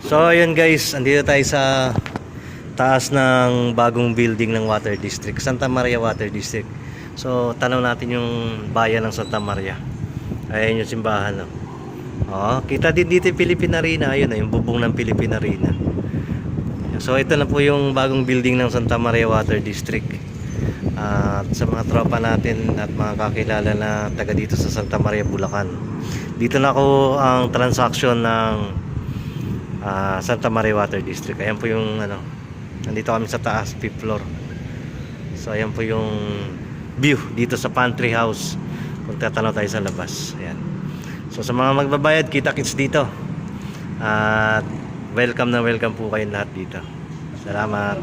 So ayun guys, andito tayo sa taas ng bagong building ng Water District, Santa Maria Water District. So tanaw natin yung bayan ng Santa Maria. Ayun yung simbahan, no? Oh, kita din dito yung Philippine Arena. Ayun na yung bubong ng Philippine Arena. So ito na po yung bagong building ng Santa Maria Water District. At sa mga tropa natin at mga kakilala na taga dito sa Santa Maria, Bulacan, dito na ako ang transaction ng Santa Maria Water District. Ayan po yung nandito kami sa taas, 5th floor. So ayan po yung view dito sa pantry house kung tatanaw tayo sa labas. Ayan. So sa mga magbabayad, kita-kits dito. At welcome na welcome po kayong lahat dito. Salamat.